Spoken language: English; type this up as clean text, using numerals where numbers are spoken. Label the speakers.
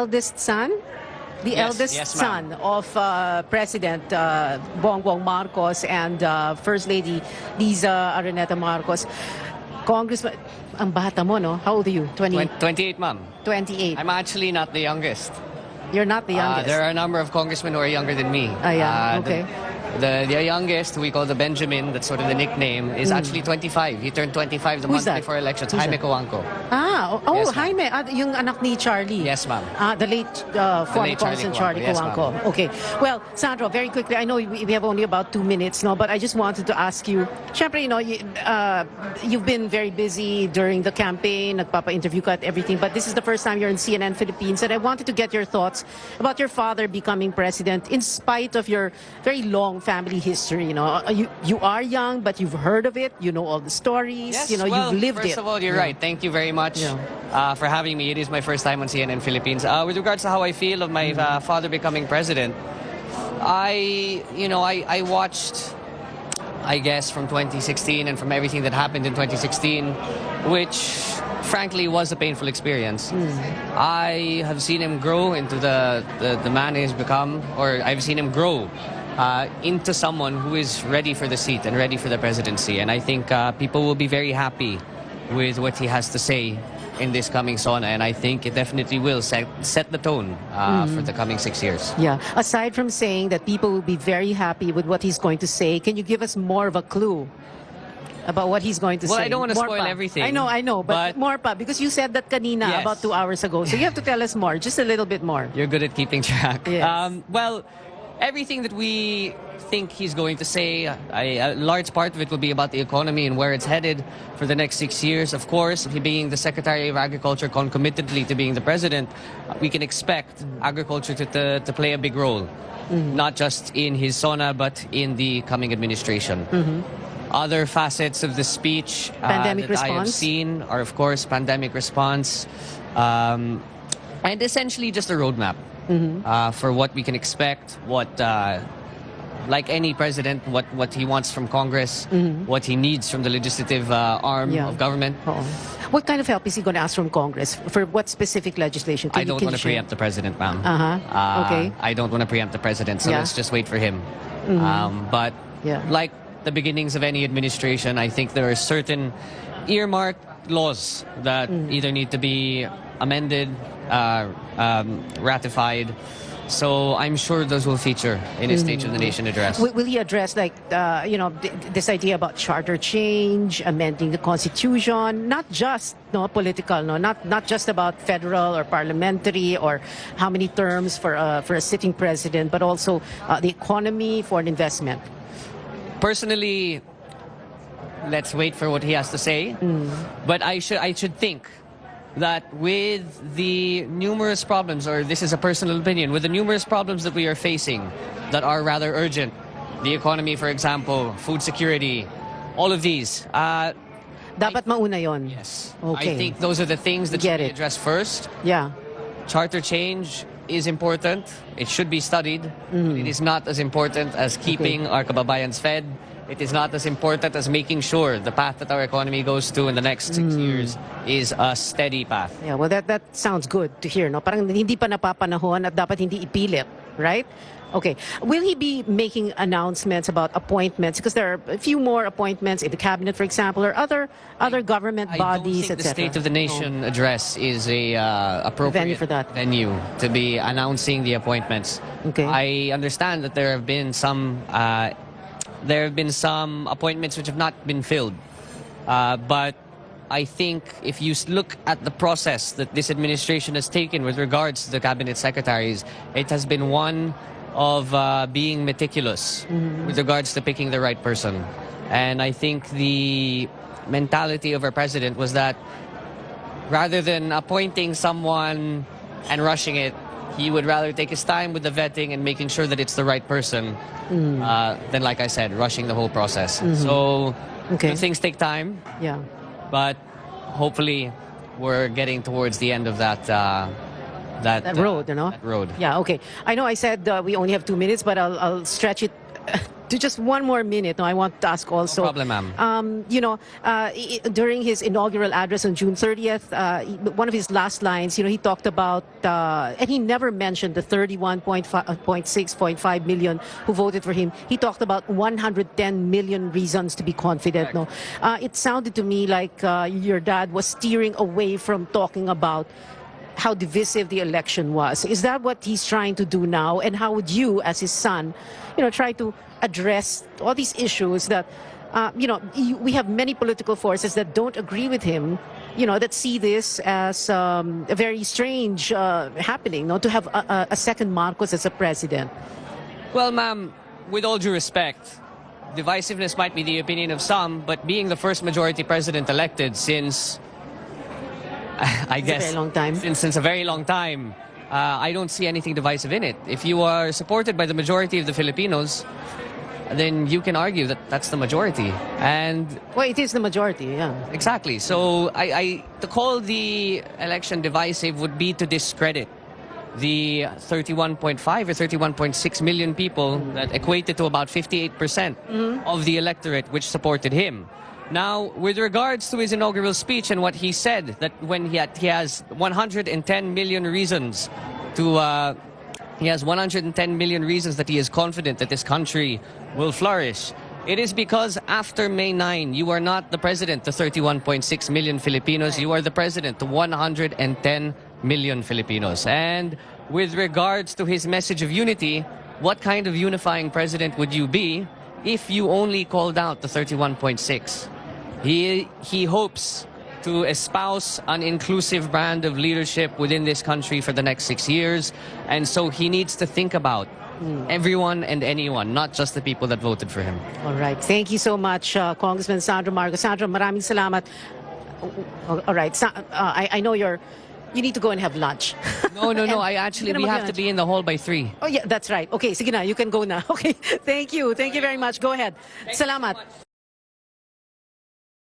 Speaker 1: eldest son? The
Speaker 2: Yes,
Speaker 1: eldest
Speaker 2: yes,
Speaker 1: son of President Bongbong Marcos and First Lady Liza Araneta Marcos. Congressman, ang bata mo, no? How old are you?
Speaker 2: 28, ma'am.
Speaker 1: 28.
Speaker 2: I'm actually not the youngest.
Speaker 1: You're not the youngest.
Speaker 2: There are a number of congressmen who are younger than me.
Speaker 1: Yeah, okay.
Speaker 2: The youngest, we call the Benjamin, that's sort of the nickname, is actually 25. He turned 25 the month before elections.
Speaker 1: Who's
Speaker 2: Jaime
Speaker 1: that?
Speaker 2: Coanco.
Speaker 1: Yes,
Speaker 2: Jaime.
Speaker 1: Yung anak ni Charlie.
Speaker 2: Yes, ma'am.
Speaker 1: The late former Congressman Charlie
Speaker 2: Yes,
Speaker 1: Coanco. Okay. Well, Sandro, very quickly, I know we have only about 2 minutes, no, but I just wanted to ask you, syempre, you've been very busy during the campaign, nagpapa-interview ka at everything, but this is the first time you're in CNN Philippines, and I wanted to get your thoughts about your father becoming president in spite of your very long family history. You are young, but you've heard of it. You know all the stories.
Speaker 2: Yes,
Speaker 1: you've lived it.
Speaker 2: First of all, you're right. Thank you very much for having me. It is my first time on CNN Philippines. With regards to how I feel of my father becoming president, I watched, I guess, from 2016 and from everything that happened in 2016, which frankly was a painful experience. I have seen him grow into the man he's become, or I've seen him grow into someone who is ready for the seat and ready for the presidency. And I think people will be very happy with what he has to say in this coming SONA, and I think it definitely will set the tone for the coming 6 years.
Speaker 1: Yeah. Aside from saying that people will be very happy with what he's going to say, can you give us more of a clue about what he's going to say?
Speaker 2: Well, I don't want to spoil everything.
Speaker 1: I know, but more pa, because you said that kanina about 2 hours ago. So you have to tell us more, just a little bit more.
Speaker 2: You're good at keeping track.
Speaker 1: Yes.
Speaker 2: Well, everything that we think he's going to say, a large part of it will be about the economy and where it's headed for the next 6 years. Of course, he being the Secretary of Agriculture concomitantly to being the president, we can expect agriculture to play a big role, not just in his SONA, but in the coming administration. Other facets of the speech
Speaker 1: pandemic
Speaker 2: that
Speaker 1: response.
Speaker 2: I have seen are, of course, pandemic response, and essentially just a roadmap for what we can expect, what, like any president, what he wants from Congress, what he needs from the legislative arm of government.
Speaker 1: What kind of help is he going to ask from Congress? For what specific legislation?
Speaker 2: I don't want to preempt the president, ma'am.
Speaker 1: Okay.
Speaker 2: I don't want to preempt the president, so let's just wait for him. But like the beginnings of any administration, I think there are certain earmarked laws that either need to be amended, ratified. So I'm sure those will feature in his State of the Nation address.
Speaker 1: Will he address, like, this idea about charter change, amending the Constitution, not just political, not just about federal or parliamentary or how many terms for a sitting president, but also the economy, foreign investment?
Speaker 2: Personally, let's wait for what he has to say. But I should think that with the numerous problems, or this is a personal opinion, with the numerous problems that we are facing that are rather urgent, the economy, for example, food security, all of these.
Speaker 1: Dapat mauna yon.
Speaker 2: Yes.
Speaker 1: Okay.
Speaker 2: I think those are the things that should be addressed first.
Speaker 1: Yeah.
Speaker 2: Charter change is important. It should be studied. It is not as important as keeping our kababayans fed. It is not as important as making sure the path that our economy goes to in the next 6 years is a steady path.
Speaker 1: Yeah, well, that sounds good to hear. No? Parang hindi pa napapanahon at dapat hindi ipilit, right? Okay. Will he be making announcements about appointments? Because there are a few more appointments in the cabinet, for example, or other government bodies,
Speaker 2: I don't think
Speaker 1: etc.
Speaker 2: the State of the Nation address is a appropriate venue to be announcing the appointments.
Speaker 1: Okay.
Speaker 2: I understand that there have been some appointments which have not been filled, but I think if you look at the process that this administration has taken with regards to the cabinet secretaries, it has been one of being meticulous with regards to picking the right person. And I think the mentality of our president was that rather than appointing someone and rushing it, he would rather take his time with the vetting and making sure that it's the right person than, like I said, rushing the whole process. So things take time.
Speaker 1: Yeah.
Speaker 2: But hopefully we're getting towards the end of that road,
Speaker 1: you know?
Speaker 2: That road.
Speaker 1: Yeah, okay. I know I said we only have 2 minutes, but I'll stretch it to just one more minute, no, I want to ask also.
Speaker 2: No problem, ma'am.
Speaker 1: During his inaugural address on June 30th, one of his last lines, he talked about, and he never mentioned the 31.6.5 million who voted for him. He talked about 110 million reasons to be confident. No, it sounded to me like your dad was steering away from talking about how divisive the election was. Is that what he's trying to do now? And how would you, as his son, try to address all these issues that, we have many political forces that don't agree with him, that see this as a very strange happening, to have a second Marcos as a president?
Speaker 2: Well, ma'am, with all due respect, divisiveness might be the opinion of some, but being the first majority president elected since, I guess,
Speaker 1: a very long time.
Speaker 2: Since a very long time, I don't see anything divisive in it. If you are supported by the majority of the Filipinos, then you can argue that that's the majority. And
Speaker 1: well, it is the majority, yeah.
Speaker 2: Exactly. So to call the election divisive would be to discredit the 31.5 or 31.6 million people that equated to about 58% of the electorate which supported him. Now, with regards to his inaugural speech and what he said, that when he has 110 million reasons to, he has 110 million reasons that he is confident that this country will flourish. It is because after May 9, you are not the president to 31.6 million Filipinos. You are the president to 110 million Filipinos. And with regards to his message of unity, what kind of unifying president would you be if you only called out the 31.6? He hopes to espouse an inclusive brand of leadership within this country for the next 6 years. And so he needs to think about everyone and anyone, not just the people that voted for him.
Speaker 1: All right. Thank you so much, Congressman Sandro Marcos. Sandro, maraming salamat. All right. I know you need to go and have lunch.
Speaker 2: No. We have to be in the hall by 3.
Speaker 1: Oh, yeah, that's right. Okay, sige na. You can go now. Okay. Thank you. Thank you very much. Go ahead. Salamat.